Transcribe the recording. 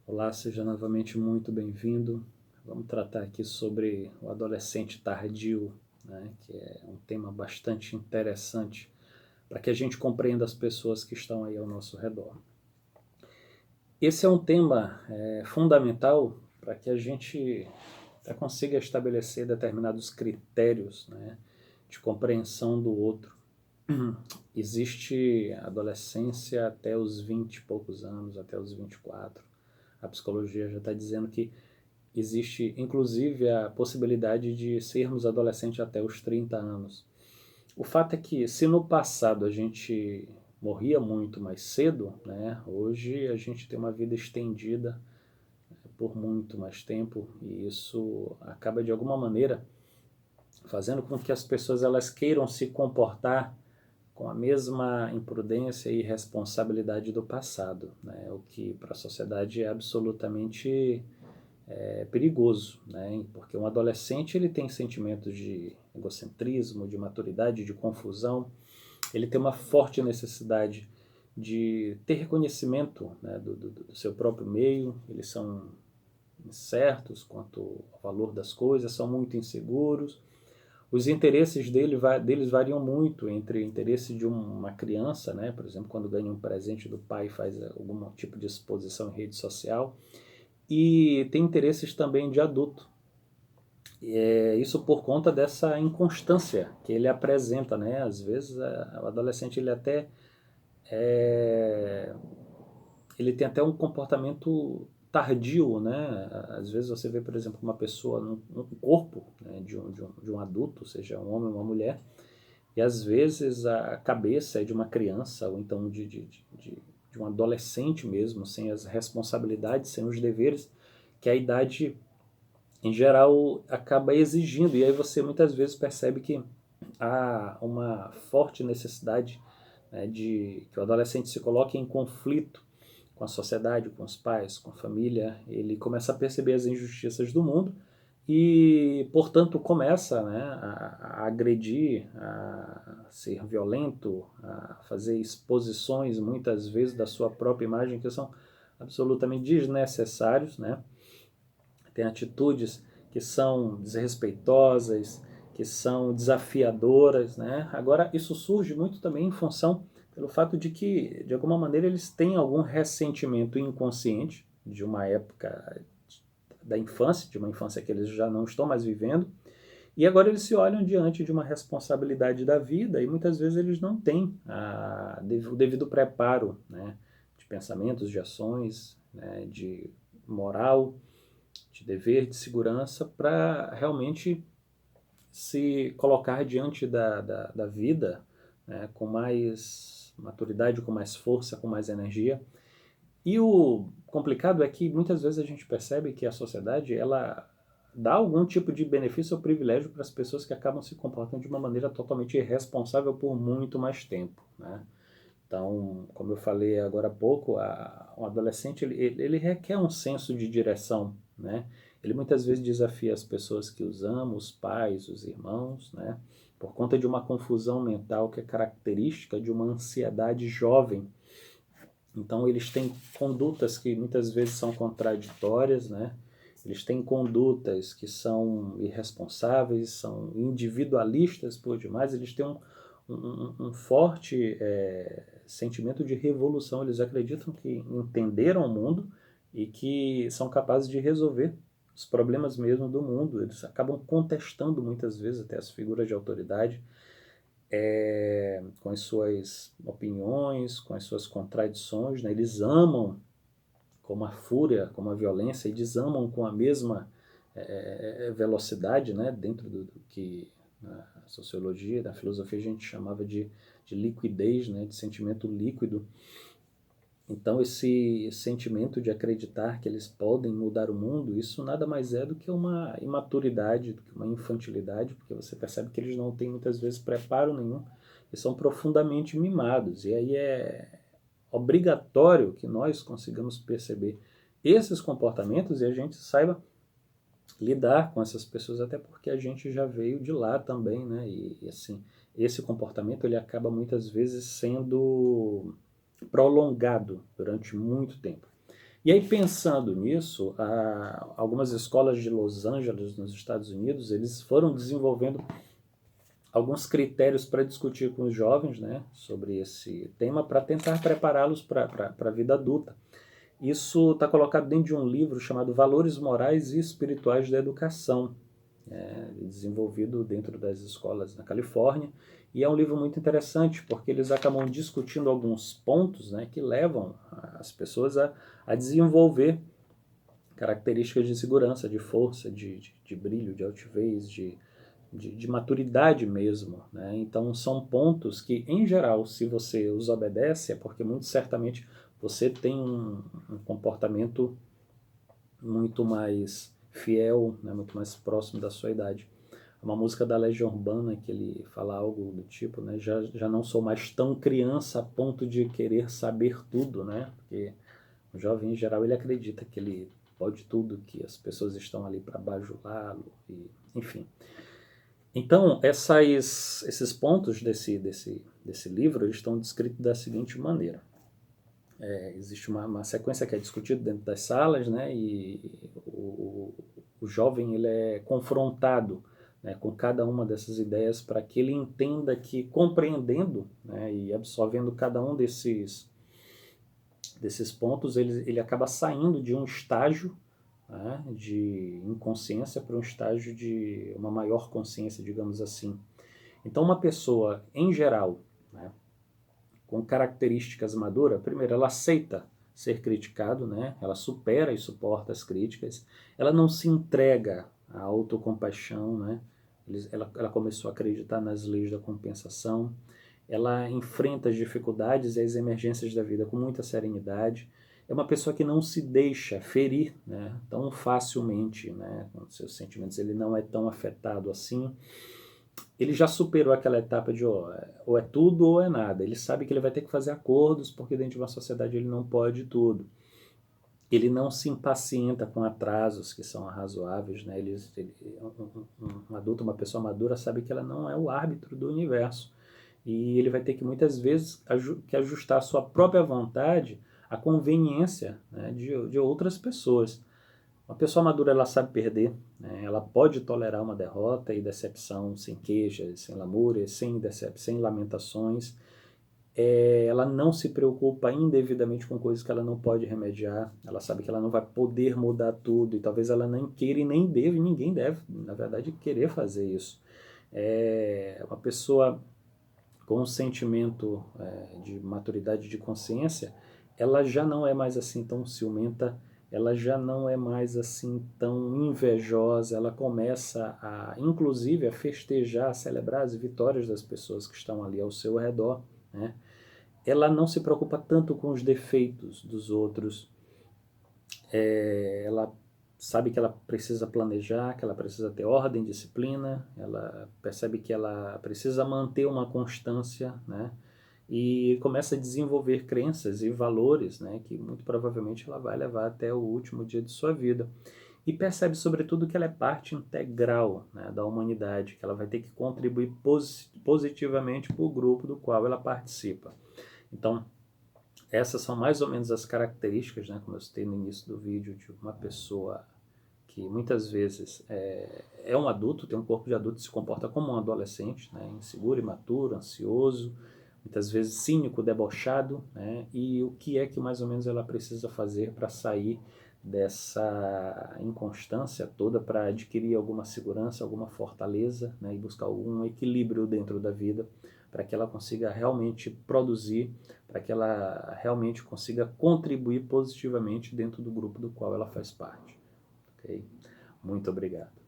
Olá, seja novamente muito bem-vindo. Vamos tratar aqui sobre o adolescente tardio, né, que é um tema bastante interessante para que a gente compreenda as pessoas que estão aí ao nosso redor. Esse é um tema fundamental para que a gente consiga estabelecer determinados critérios, né, de compreensão do outro. Existe adolescência até os 20 e poucos anos, até os 24. A psicologia já está dizendo que existe, inclusive, a possibilidade de sermos adolescentes até os 30 anos. O fato é que, se no passado a gente morria muito mais cedo, né, hoje a gente tem uma vida estendida por muito mais tempo e isso acaba, de alguma maneira, fazendo com que as pessoas elas queiram se comportar com a mesma imprudência e responsabilidade do passado, né? O que para a sociedade é absolutamente perigoso, né? Porque um adolescente ele tem sentimentos de egocentrismo, de maturidade, de confusão, ele tem uma forte necessidade de ter reconhecimento, né, do seu próprio meio, eles são incertos quanto ao valor das coisas, são muito inseguros, os interesses deles variam muito entre o interesse de uma criança, né? Por exemplo, quando ganha um presente do pai faz algum tipo de exposição em rede social, e tem interesses também de adulto. Isso por conta dessa inconstância que ele apresenta, né? Às vezes o adolescente é, ele tem até um comportamento tardio, né? Às vezes você vê, por exemplo, uma pessoa no corpo, né, de um adulto, seja um homem ou uma mulher, e às vezes a cabeça é de uma criança, ou então de um adolescente mesmo, sem as responsabilidades, sem os deveres, que a idade, em geral, acaba exigindo. E aí você muitas vezes percebe que há uma forte necessidade, né, de que o adolescente se coloque em conflito com a sociedade, com os pais, com a família. Ele começa a perceber as injustiças do mundo e, portanto, começa, né, a agredir, a ser violento, a fazer exposições, muitas vezes, da sua própria imagem que são absolutamente desnecessários, né? Tem atitudes que são desrespeitosas, que são desafiadoras, né? Agora, isso surge muito também em função pelo fato de que, de alguma maneira, eles têm algum ressentimento inconsciente de uma época da infância, de uma infância que eles já não estão mais vivendo, e agora eles se olham diante de uma responsabilidade da vida e muitas vezes eles não têm o devido preparo, né, de pensamentos, de ações, né, de moral, de dever, de segurança para realmente se colocar diante da vida, né, com mais maturidade, com mais força, com mais energia. E o complicado é que muitas vezes a gente percebe que a sociedade ela dá algum tipo de benefício ou privilégio para as pessoas que acabam se comportando de uma maneira totalmente irresponsável por muito mais tempo, né? Então, como eu falei agora há pouco, um adolescente ele requer um senso de direção, né? Ele muitas vezes desafia as pessoas que os amam, os pais, os irmãos, né? Por conta de uma confusão mental que é característica de uma ansiedade jovem. Então, eles têm condutas que muitas vezes são contraditórias, né? Eles têm condutas que são irresponsáveis, são individualistas por demais, eles têm um forte sentimento de revolução. Eles acreditam que entenderam o mundo e que são capazes de resolver os problemas mesmo do mundo. Eles acabam contestando muitas vezes até as figuras de autoridade, com as suas opiniões, com as suas contradições, né? Eles amam como a fúria, como a violência, eles amam com a mesma velocidade, né? Dentro do que na sociologia, na filosofia a gente chamava de liquidez, né? De sentimento líquido. Então, esse sentimento de acreditar que eles podem mudar o mundo, isso nada mais é do que uma imaturidade, do que uma infantilidade, porque você percebe que eles não têm muitas vezes preparo nenhum e são profundamente mimados. E aí é obrigatório que nós consigamos perceber esses comportamentos e a gente saiba lidar com essas pessoas, até porque a gente já veio de lá também, né? E assim, esse comportamento ele acaba muitas vezes sendo prolongado durante muito tempo. E aí, pensando nisso, algumas escolas de Los Angeles, nos Estados Unidos, eles foram desenvolvendo alguns critérios para discutir com os jovens, né, sobre esse tema, para tentar prepará-los para a vida adulta. Isso está colocado dentro de um livro chamado Valores Morais e Espirituais da Educação, desenvolvido dentro das escolas na Califórnia. E é um livro muito interessante, porque eles acabam discutindo alguns pontos, né, que levam as pessoas a desenvolver características de segurança, de força, de brilho, de altivez, de maturidade mesmo. Né? Então, são pontos que, em geral, se você os obedece, é porque muito certamente você tem um comportamento muito mais fiel, né? Muito mais próximo da sua idade. Uma música da Legião Urbana que ele fala algo do tipo, né? Já não sou mais tão criança a ponto de querer saber tudo, né? Porque o jovem, em geral, ele acredita que ele pode tudo, que as pessoas estão ali para bajulá-lo, e, enfim. Então, esses pontos desse livro eles estão descritos da seguinte maneira. Existe uma sequência que é discutida dentro das salas, né, e o jovem ele é confrontado, né, com cada uma dessas ideias para que ele entenda que, compreendendo, né, e absorvendo cada um desses pontos, ele acaba saindo de um estágio, né, de inconsciência para um estágio de uma maior consciência, digamos assim. Então, uma pessoa, em geral, né, com características maduras, primeiro, ela aceita ser criticado, né? Ela supera e suporta as críticas, ela não se entrega à autocompaixão, né? Ela começou a acreditar nas leis da compensação, ela enfrenta as dificuldades e as emergências da vida com muita serenidade, é uma pessoa que não se deixa ferir, né, tão facilmente, né, com seus sentimentos, ele não é tão afetado assim, ele já superou aquela etapa de ou é tudo ou é nada. Ele sabe que ele vai ter que fazer acordos porque dentro de uma sociedade ele não pode tudo. Ele não se impacienta com atrasos que são razoáveis. Né? Um adulto, uma pessoa madura, sabe que ela não é o árbitro do universo. E ele vai ter que muitas vezes que ajustar a sua própria vontade à conveniência, né, de outras pessoas. Uma pessoa madura ela sabe perder, né? Ela pode tolerar uma derrota e decepção sem queixas, sem lamúrias, sem lamentações. Ela não se preocupa indevidamente com coisas que ela não pode remediar. Ela sabe que ela não vai poder mudar tudo e talvez ela nem queira e nem deve, ninguém deve, na verdade, querer fazer isso. Uma pessoa com um sentimento de maturidade de consciência, ela já não é mais assim tão ciumenta, ela já não é mais assim tão invejosa, ela começa inclusive, a festejar, a celebrar as vitórias das pessoas que estão ali ao seu redor, né? Ela não se preocupa tanto com os defeitos dos outros, ela sabe que ela precisa planejar, que ela precisa ter ordem, disciplina, ela percebe que ela precisa manter uma constância, né? E começa a desenvolver crenças e valores, né, que muito provavelmente ela vai levar até o último dia de sua vida. E percebe, sobretudo, que ela é parte integral, né, da humanidade, que ela vai ter que contribuir positivamente para o grupo do qual ela participa. Então, essas são mais ou menos as características, né, como eu citei no início do vídeo, de uma pessoa que muitas vezes é um adulto, tem um corpo de adulto, se comporta como um adolescente, né, inseguro, imaturo, ansioso, muitas vezes cínico, debochado, né, e o que é que mais ou menos ela precisa fazer para sair dessa inconstância toda, para adquirir alguma segurança, alguma fortaleza, né, e buscar algum equilíbrio dentro da vida, para que ela consiga realmente produzir, para que ela realmente consiga contribuir positivamente dentro do grupo do qual ela faz parte. Ok? Muito obrigado.